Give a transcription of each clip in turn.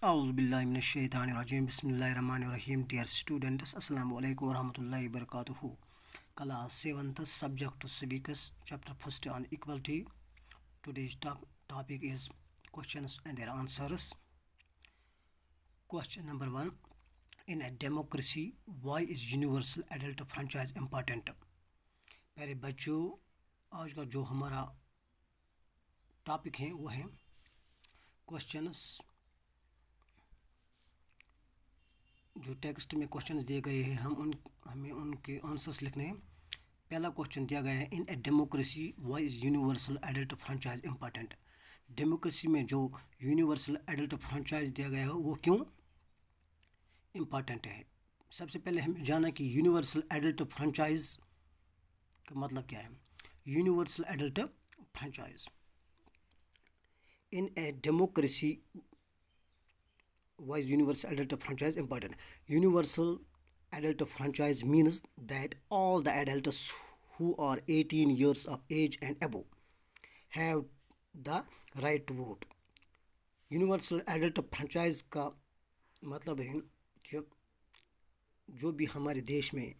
اعوذ باللہ من الشیطان الرجیم بسم اللہ الرحمن الرحیم. Dear students, السلام علیکم ورحمۃ اللہ وبرکاتہ. Class 7th subject civics chapter 1 on equality. Today's topic is questions and their answers. Question number 1. In a democracy, why is universal adult franchise important? پیارے بچوں، آج کا جو ہمارا ٹاپک ہے وہ ہے کوشچنس. جو ٹیکسٹ میں کوشچنز دیے گئے ہیں ہمیں ان کے آنسرس لکھنے ہیں. پہلا کوشچن دیا گیا ہے in a democracy why is universal adult franchise important. Democracy میں جو یونیورسل ایڈلٹ فرانچائز دیا گیا ہے وہ کیوں امپارٹنٹ ہے؟ سب سے پہلے ہمیں جانا کہ یونیورسل ایڈلٹ فرانچائز کا مطلب کیا ہے. Universal adult franchise in a democracy why is universal adult franchise important? Universal adult franchise means that all the adults who are 18 years of age and above have the right to vote. Universal adult franchise کا مطلب ہے کہ جو بھی ہمارے دیش میں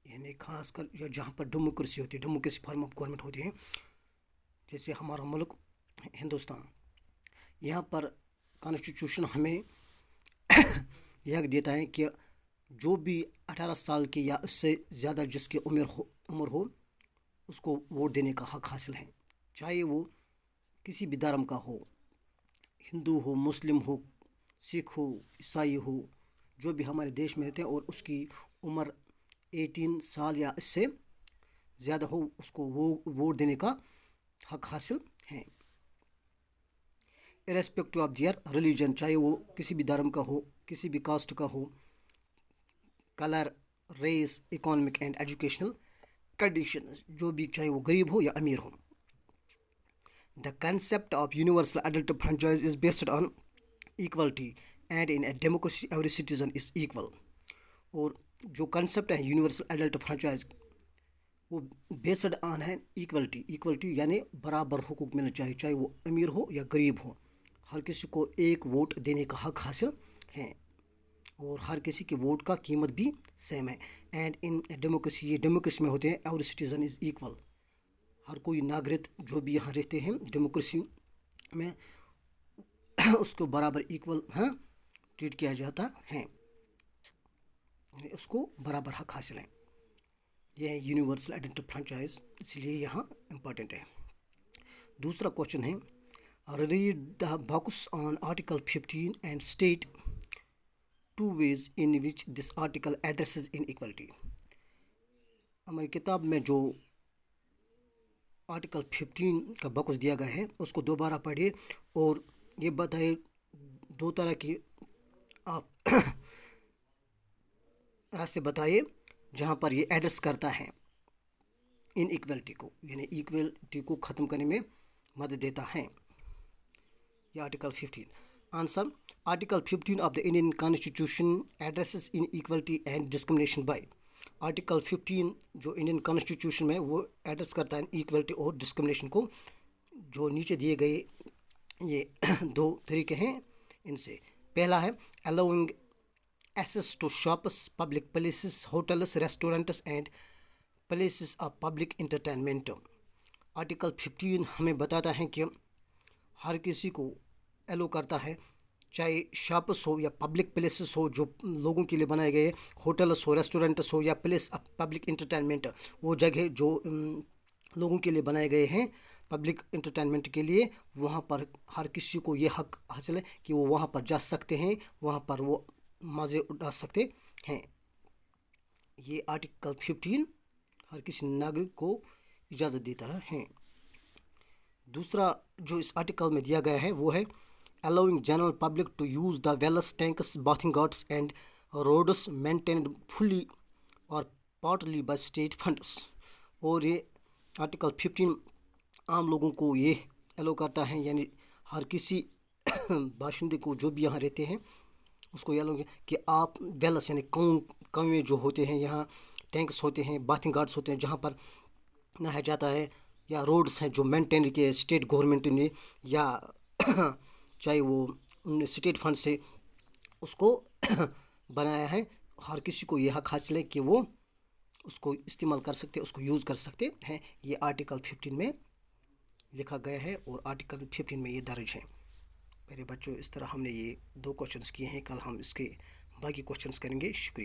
یعنی خاص کر یا جہاں پر ڈیموکریسی ہوتی ہے، ڈیموکریسی فارم آف گورنمنٹ ہوتی ہے، جیسے ہمارا ملک ہندوستان، یہاں پر کانسٹیٹیوشن ہمیں یہ حق دیتا ہے کہ جو بھی 18 سال کے یا اس سے زیادہ جس کی عمر ہو اس کو ووٹ دینے کا حق حاصل ہے، چاہے وہ کسی بھی دھرم کا ہو، ہندو ہو، مسلم ہو، سکھ ہو، عیسائی ہو، جو بھی ہمارے دیش میں رہتے ہیں اور اس کی عمر 18 سال یا اس سے زیادہ ہو، اس کو وہ ووٹ دینے کا حق حاصل ہے ارسپیکٹو آف دیئر ریلیجن، چاہے وہ کسی بھی دھرم کا ہو، کسی بھی کاسٹ کا ہو، colour, race, economic and educational conditions, جو بھی چاہے وہ غریب ہو یا امیر ہو. The concept of universal adult franchise is based on equality and in a democracy every citizen is equal. اور جو کنسیپٹ ہے یونیورسل ایڈلٹ فرانچائز وہ بیسڈ آن ہے ایکولٹی یعنی برابر حقوق ملنا چاہیے، چاہے وہ امیر ہو یا غریب ہو، ہر کسی کو ایک ووٹ دینے کا حق حاصل ہے اور ہر کسی کے ووٹ کا قیمت بھی سیم ہے. اینڈ ان ڈیموکریسی، یہ ڈیموکریسی میں ہوتے ہیں ایوری سٹیزن از ایکول، ہر کوئی ناگرک جو بھی یہاں رہتے ہیں ڈیموکریسی میں اس کو برابر ایکول ٹریٹ کیا جاتا ہے، یعنی اس کو برابر حق حاصل ہے. یہ ہے یونیورسل ایڈلٹ فرانچائز، اس لیے یہاں امپورٹنٹ ہے. دوسرا کوشچن ہے read the box on article 15 and state 2 ways in which this article addresses inequality. ہماری کتاب میں جو آرٹیکل 15 کا باکس دیا گیا ہے اس کو دوبارہ پڑھیے اور یہ بتائیے دو طرح کی آپ راستے بتائیے جہاں پر یہ ایڈریس کرتا ہے ان ایکویلٹی کو، یعنی ایکویلٹی کو ختم کرنے میں مدد دیتا ہے. یہ article 15 answer. Article 15 of the Indian constitution addresses in equality and discrimination by. Article 15 جو انڈین کانسٹیٹیوشن میں وہ ایڈریس کرتا ہے ایکویلٹی اور ڈسکرمنیشن کو. جو نیچے دیے گئے یہ دو طریقے ہیں ان سے. پہلا ہے allowing access to shops, public places, hotels, restaurants and places of public entertainment. Article 15 ہمیں بتاتا ہے کہ ہر کسی کو ایلو کرتا ہے، چاہے شاپس ہو یا پبلک پلیسز ہو جو لوگوں کے لیے بنائے گئے، ہوٹلس ہو، ریسٹورینٹس ہو یا پلیس آف پبلک انٹرٹینمنٹ، وہ جگہ جو لوگوں کے لیے بنائے گئے ہیں پبلک انٹرٹینمنٹ کے لیے، وہاں پر ہر کسی کو یہ حق حاصل ہے کہ وہ وہاں پر جا سکتے ہیں، وہاں پر وہ مزے اٹھا سکتے ہیں. یہ آرٹیکل 15 ہر کسی ناگرک کو اجازت دیتا ہے. دوسرا جو اس آرٹیکل میں دیا گیا ہے وہ ہے allowing general public to use the wells, tanks, bathing ghats and roads maintained fully or partly by state funds. اور یہ آرٹیکل 15 عام لوگوں کو یہ ایلو کرتا ہے، یعنی ہر کسی باشندے کو جو بھی یہاں رہتے ہیں اس کو یہ ایلو کہ آپ ویلس یعنی کنویں جو ہوتے ہیں، یہاں ٹینکس ہوتے ہیں، باتھنگ گارڈس ہوتے ہیں جہاں پر نہایا جاتا ہے، یا روڈس ہیں جو مینٹین کیے اسٹیٹ گورنمنٹ نے یا چاہے وہ اسٹیٹ فنڈ سے اس کو بنایا ہے. ہر کسی کو یہ حق حاصل ہے کہ وہ اس کو استعمال کر سکتے, اس کو یوز کر سکتے ہیں. یہ آرٹیکل 15 میں لکھا گیا ہے اور آرٹیکل 15 میں یہ درج ہے. میرے بچوں, اس طرح ہم نے یہ 2 کوشچنس کیے ہیں. کل ہم اس کے باقی کوشچنس کریں گے. شکریہ.